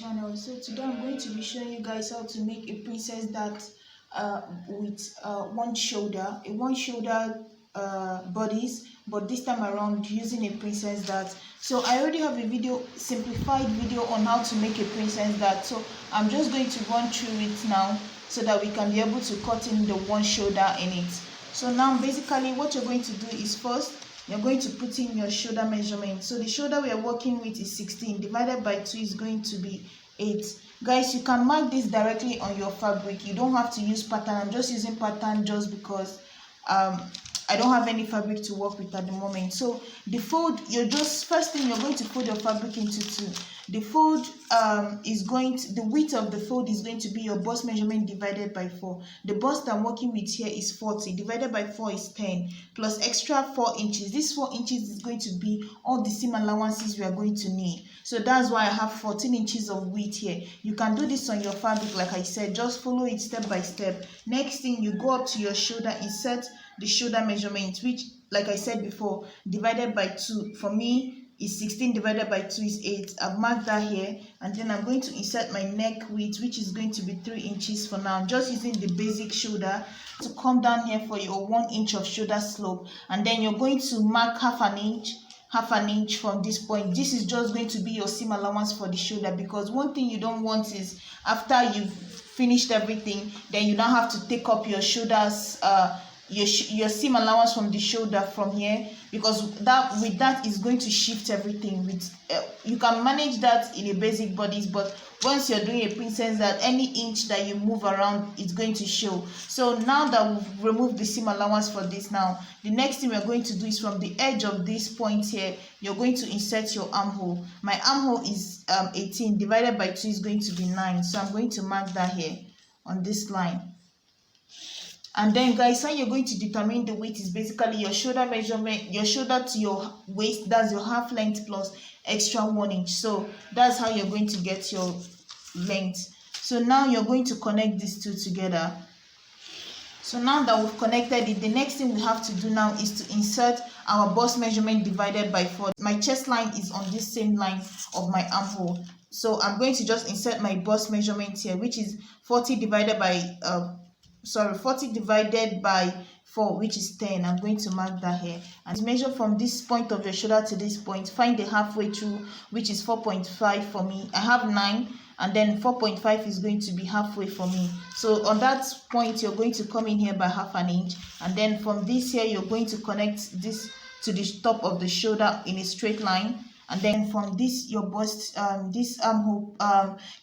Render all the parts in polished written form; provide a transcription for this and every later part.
channel. So today I'm going to be showing you guys how to make a princess dart with one shoulder bodice, but this time around using a princess dart. So I already have a simplified video on how to make a princess dart, so I'm just going to run through it now so that we can be able to cut in the one shoulder in it. So now basically what you're going to do is, first you're going to put in your shoulder measurement. So the shoulder we are working with is 16, divided by 2 is going to be 8. Guys, you can mark this directly on your fabric. You don't have to use pattern. I'm just using pattern just because I don't have any fabric to work with at the moment. So the fold, first thing you're going to fold your fabric into two. The fold the width of the fold is going to be your bust measurement divided by 4. The bust I'm working with here is 40, divided by 4 is 10, plus extra 4 inches. This 4 inches is going to be all the seam allowances we are going to need. So that's why I have 14 inches of width here. You can do this on your fabric, like I said, just follow it step by step. Next thing, you go up to your shoulder, insert the shoulder measurement, which, like I said before, divided by 2 for me is 16, divided by 2 is 8. I've marked that here, and then I'm going to insert my neck width, which is going to be 3 inches for now. I'm just using the basic shoulder to come down here for your 1 inch of shoulder slope, and then you're going to mark half an inch from this point. This is just going to be your seam allowance for the shoulder, because one thing you don't want is, after you've finished everything, then you now have to take up your shoulders, your seam allowance from the shoulder from here, because with that is going to shift everything. You can manage that in a basic bodice, but once you're doing a princess, that any inch that you move around, it's going to show. So now that we've removed the seam allowance for this, now the next thing we're going to do is, from the edge of this point here, you're going to insert your armhole. My armhole is 18, divided by 2 is going to be 9, so I'm going to mark that here on this line. And then, guys, when you're going to determine the width, is basically your shoulder measurement, your shoulder to your waist, that's your half length plus extra 1 inch. So that's how you're going to get your length. So now you're going to connect these two together. So now that we've connected it, the next thing we have to do now is to insert our bust measurement divided by 4. My chest line is on this same line of my armhole, so I'm going to just insert my bust measurement here, which is 40 divided by 4, which is 10. I'm going to mark that here, and measure from this point of your shoulder to this point. Find the halfway through, which is 4.5 for me. I have 9, and then 4.5 is going to be halfway for me. So on that point, you're going to come in here by half an inch, and then from this here, you're going to connect this to the top of the shoulder in a straight line. And then from this, your bust,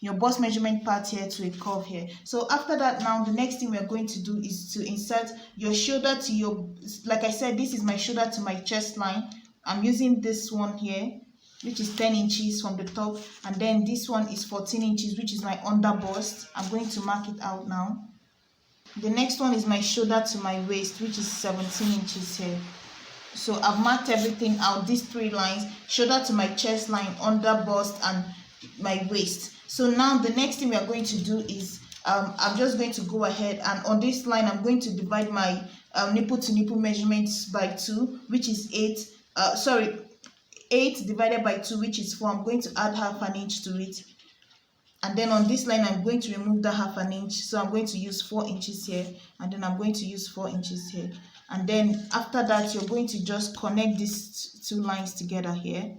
your bust measurement part here to a curve here. So after that, now the next thing we're going to do is to insert your shoulder to your, like I said, this is my shoulder to my chest line. I'm using this one here, which is 10 inches from the top, and then this one is 14 inches, which is my under bust. I'm going to mark it out now. The next one is my shoulder to my waist, which is 17 inches here. So I've marked everything out, these 3 lines: shoulder to my chest line, under bust, and my waist. So now the next thing we are going to do is, I'm just going to go ahead, and on this line I'm going to divide my nipple to nipple measurements by 2, which is 8 divided by 2, which is 4. I'm going to add half an inch to it, and then on this line I'm going to remove the half an inch, so I'm going to use 4 inches here, and then I'm going to use 4 inches here. And then after that, you're going to just connect these 2 lines together here.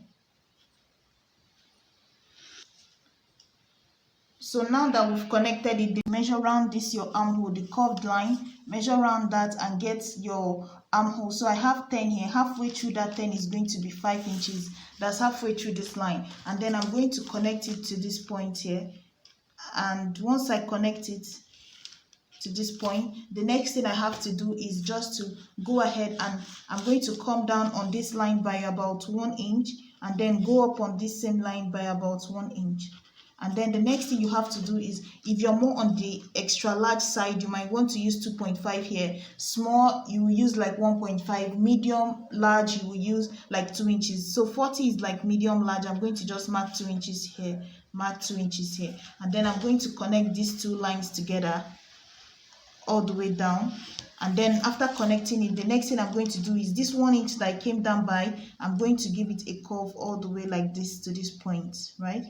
So now that we've connected it, measure around this your armhole, the curved line, measure around that and get your armhole. So I have 10 here. Halfway through that 10 is going to be 5 inches. That's halfway through this line. And then I'm going to connect it to this point here. And once I connect it to this point, the next thing I have to do is just to go ahead, and I'm going to come down on this line by about 1 inch, and then go up on this same line by about 1 inch. And then the next thing you have to do is, if you're more on the extra large side, you might want to use 2.5 here. Small, you will use like 1.5. Medium, large, you will use like 2 inches. So 40 is like medium large. I'm going to just mark 2 inches here, mark 2 inches here, and then I'm going to connect these 2 lines together all the way down. And then after connecting it, the next thing I'm going to do is, this 1 inch that I came down by, I'm going to give it a curve all the way like this to this point, right?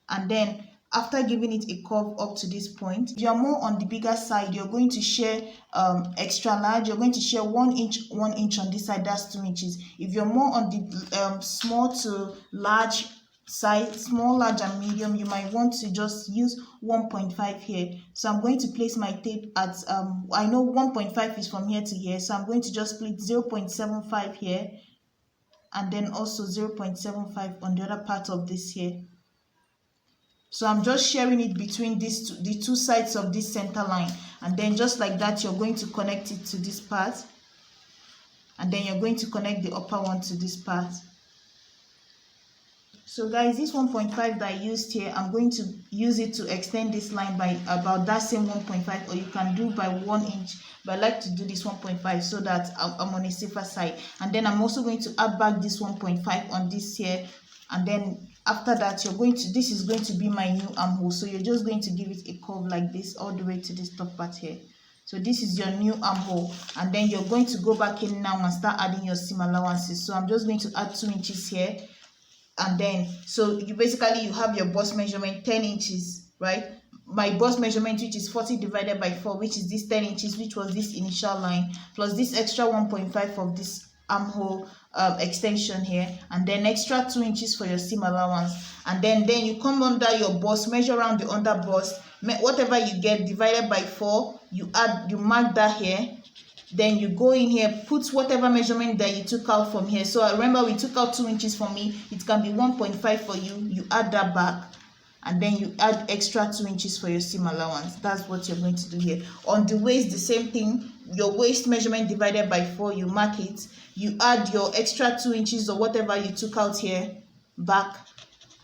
And then after giving it a curve up to this point. If you're more on the bigger side, you're going to share extra large. You're going to share 1 inch on this side, that's 2 inches. If you're more on the small to large side, small, large and medium, you might want to just use 1.5 here. So I'm going to place my tape at I know 1.5 is from here to here, so I'm going to just split 0.75 here and then also 0.75 on the other part of this here. So I'm just sharing it between the two sides of this center line, and then just like that you're going to connect it to this part, and then you're going to connect the upper one to this part. So guys, this 1.5 that I used here, I'm going to use it to extend this line by about that same 1.5, or you can do by 1 inch, but I like to do this 1.5 so that I'm on a safer side. And then I'm also going to add back this 1.5 on this here, and then after that this is going to be my new armhole. So you're just going to give it a curve like this all the way to this top part here. So this is your new armhole, and then you're going to go back in now and start adding your seam allowances. So I'm just going to add 2 inches here, and then so you have your bust measurement 10 inches, right? My bust measurement, which is 40 divided by 4, which is this 10 inches, which was this initial line, plus this extra 1.5 of this armhole extension here, and then extra 2 inches for your seam allowance. And then you come under your bust, measure around the under bust, whatever you get divided by 4, you mark that here. Then you go in here, put whatever measurement that you took out from here. So remember, we took out 2 inches for me, it can be 1.5 for you. You add that back, and then you add extra 2 inches for your seam allowance. That's what you're going to do here. On the waist, the same thing. Your waist measurement divided by 4, you mark it. You add your extra 2 inches or whatever you took out here back,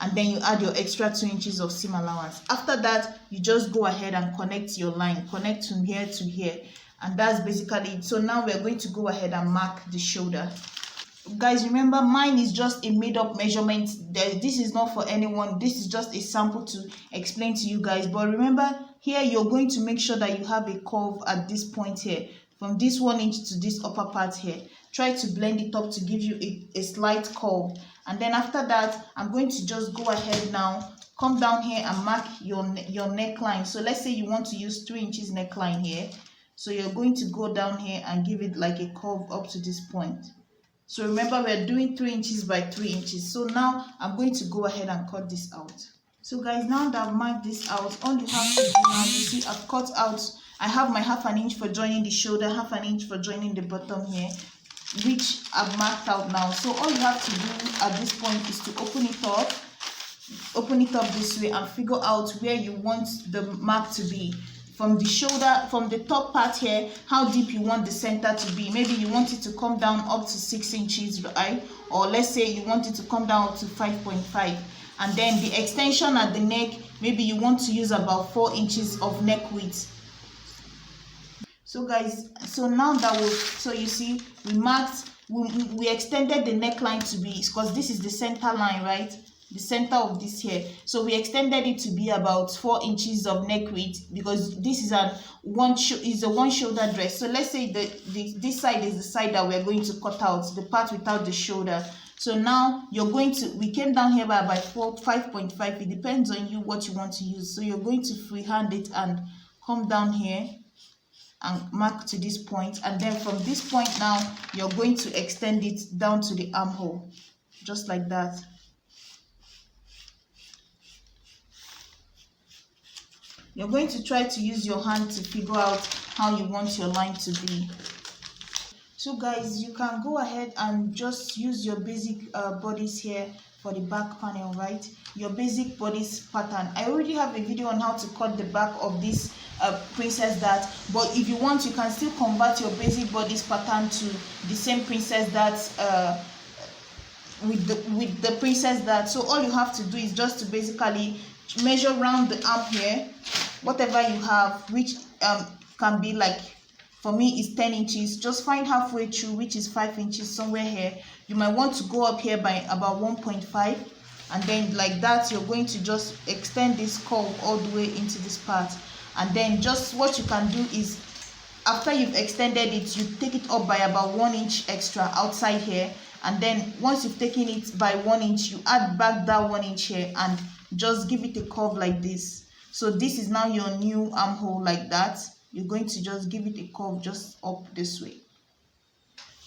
and then you add your extra 2 inches of seam allowance. After that, you just go ahead and connect your line, connect from here to here, and that's basically it. So now we're going to go ahead and mark the shoulder. Guys, remember, mine is just a made-up measurement. This is not for anyone. This is just a sample to explain to you guys. But remember, here you're going to make sure that you have a curve at this point here, from this 1 inch to this upper part here. Try to blend it up to give you a slight curve. And then after that, I'm going to just go ahead now, come down here and mark your neckline. So let's say you want to use 3 inches neckline here. So you're going to go down here and give it like a curve up to this point. So remember, we're doing 3 inches by 3 inches. So now I'm going to go ahead and cut this out. So guys, now that I've marked this out, all you have to do now, you see I've cut out, I have my 1/2 inch for joining the shoulder, 1/2 inch for joining the bottom here, which I've marked out now. So all you have to do at this point is to open it up this way and figure out where you want the mark to be. From the shoulder, from the top part here, how deep you want the center to be. Maybe you want it to come down up to 6 inches, right? Or let's say you want it to come down up to 5.5. And then the extension at the neck, maybe you want to use about 4 inches of neck width. So guys, so now that you see, we extended the neckline to be, because this is the center line, right? The center of this here. So we extended it to be about 4 inches of neck width, because this is a one shoulder dress. So let's say this side is the side that we're going to cut out, the part without the shoulder. So now we came down here by about 5.5. It depends on you what you want to use. So you're going to freehand it and come down here and mark to this point, and then from this point now you're going to extend it down to the armhole, just like that. You're going to try to use your hand to figure out how you want your line to be. So guys, you can go ahead and just use your basic bodice here for the back panel, right? Your basic bodice pattern. I already have a video on how to cut the back of this princess dart, but if you want, you can still convert your basic bodice pattern to the same princess dart with the princess dart. So all you have to do is just to basically measure around the arm here, whatever you have, which can be like, for me is 10 inches. Just find halfway through, which is 5 inches somewhere here. You might want to go up here by about 1.5, and then like that you're going to just extend this curve all the way into this part. And then just what you can do is, after you've extended it, you take it up by about 1 inch extra outside here, and then once you've taken it by 1 inch, you add back that 1 inch here and just give it a curve like this. So this is now your new armhole like that. You're going to just give it a curve just up this way.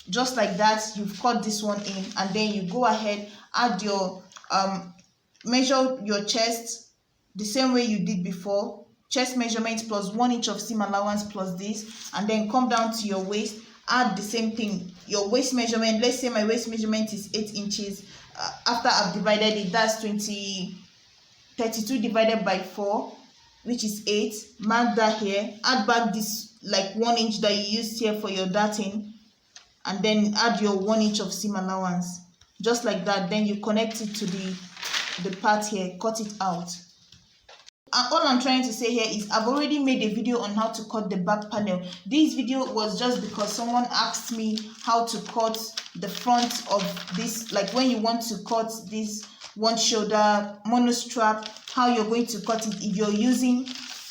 Just like that, you've cut this one in, and then you go ahead, add your measure your chest the same way you did before. Chest measurement plus 1 inch of seam allowance plus this, and then come down to your waist, add the same thing, your waist measurement. Let's say my waist measurement is 8 inches. After I've divided it, that's 32 divided by 4, which is 8. Mark that here, add back this like 1 inch that you used here for your darting, and then add your 1 inch of seam allowance, just like that. Then you connect it to the part here, cut it out. And all I'm trying to say here is I've already made a video on how to cut the back panel. This video was just because someone asked me how to cut the front of this, like when you want to cut this one shoulder mono strap, how you're going to cut it if you're using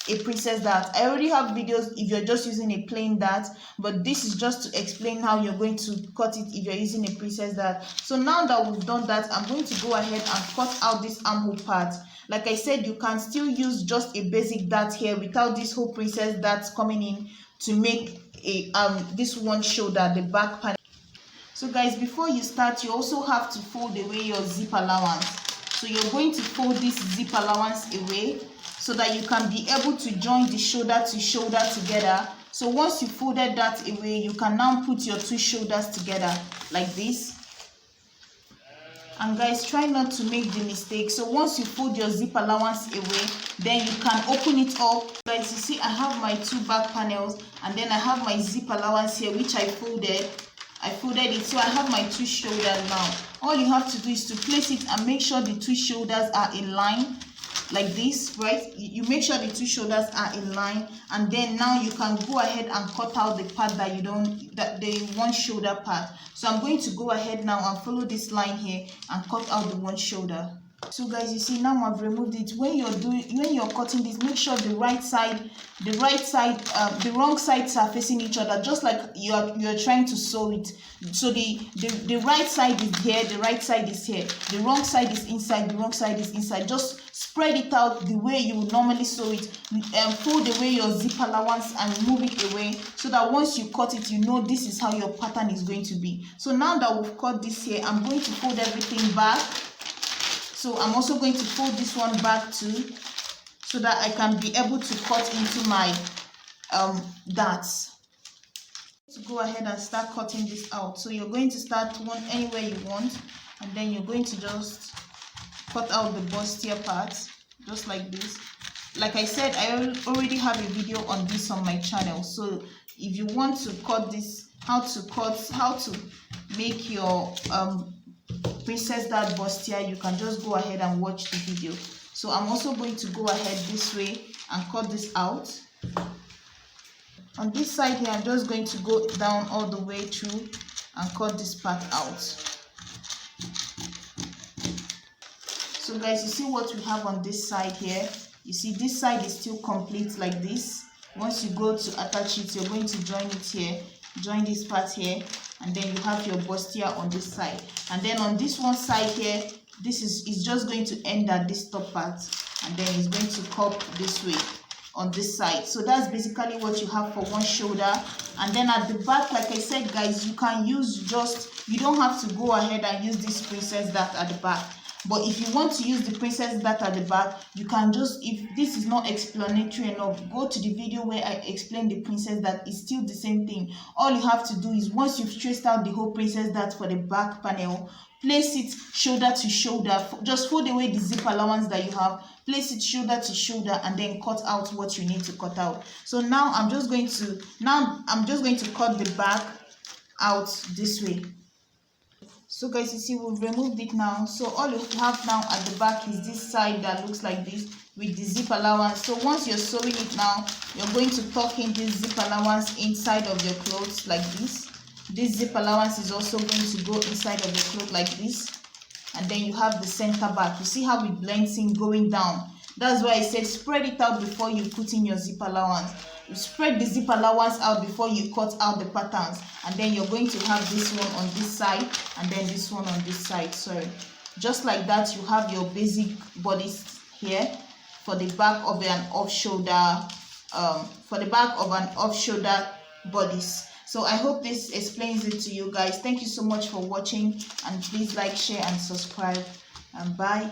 a princess dart. I already have videos if you're just using a plain dart, but this is just to explain how you're going to cut it if you're using a princess dart. So now that we've done that, I'm going to go ahead and cut out this armhole part. Like I said, you can still use just a basic dart here without this whole princess dart coming in to make a this one shoulder, the back panel. So guys, before you start, you also have to fold away your zip allowance. So you're going to fold this zip allowance away so that you can be able to join the shoulder to shoulder together. So once you folded that away, you can now put your two shoulders together like this. And guys, try not to make the mistake. So once you fold your zip allowance away, then you can open it up. Guys, you see I have my two back panels, and then I have my zip allowance here, which I folded it. So I have my two shoulders now. All you have to do is to place it and make sure the two shoulders are in line like this, right? You make sure the two shoulders are in line, and then now you can go ahead and cut out the part that you don't, that the one shoulder part. So I'm going to go ahead now and follow this line here and cut out the one shoulder. So guys, you see now I've removed it. When you're cutting this, make sure the wrong sides are facing each other, just like you're trying to sew it. So the right side is here, the right side is here, the wrong side is inside, the wrong side is inside. Just spread it out the way you would normally sew it, and fold away your zip allowance and move it away, so that once you cut it, you know this is how your pattern is going to be. So now that we've cut this here, I'm going to fold everything back. So I'm also going to fold this one back too, so that I can be able to cut into my darts. To go ahead and start cutting this out. So you're going to start one anywhere you want, and then you're going to just cut out the bustier part, just like this. Like I said, I already have a video on this on my channel. So if you want to cut this, how to make your princess dart bustier, you can just go ahead and watch the video. So I'm also going to go ahead this way and cut this out. On this side here, I'm just going to go down all the way through and cut this part out. So guys, you see what we have on this side here. You see this side is still complete like this. Once you go to attach it, you're going to join it here, join this part here, and then you have your bustier on this side. And then on this one side here, this is just going to end at this top part, and then it's going to cup this way on this side. So that's basically what you have for one shoulder. And then at the back, like I said guys, you can use you don't have to go ahead and use this princess dart at the back. But if you want to use the princess dart at the back, you can just, if this is not explanatory enough, go to the video where I explain the princess dart. It's still the same thing. All you have to do is, once you've traced out the whole princess dart for the back panel, place it shoulder to shoulder. Just fold away the zip allowance that you have, place it shoulder to shoulder, and then cut out what you need to cut out. So now I'm just going to cut the back out this way. So guys, you see we've removed it now. So all you have now at the back is this side that looks like this with the zip allowance. So once you're sewing it now, you're going to tuck in this zip allowance inside of your clothes like this. This zip allowance is also going to go inside of your cloth like this. And then you have the center back. You see how it blends in going down. That's why I said spread it out before you put in your zip allowance. You spread the zip allowance out before you cut out the patterns. And then you're going to have this one on this side and then this one on this side. Sorry. Just like that, you have your basic bodice here for the back of an off-shoulder bodice. So I hope this explains it to you guys. Thank you so much for watching, and please like, share and subscribe, and bye.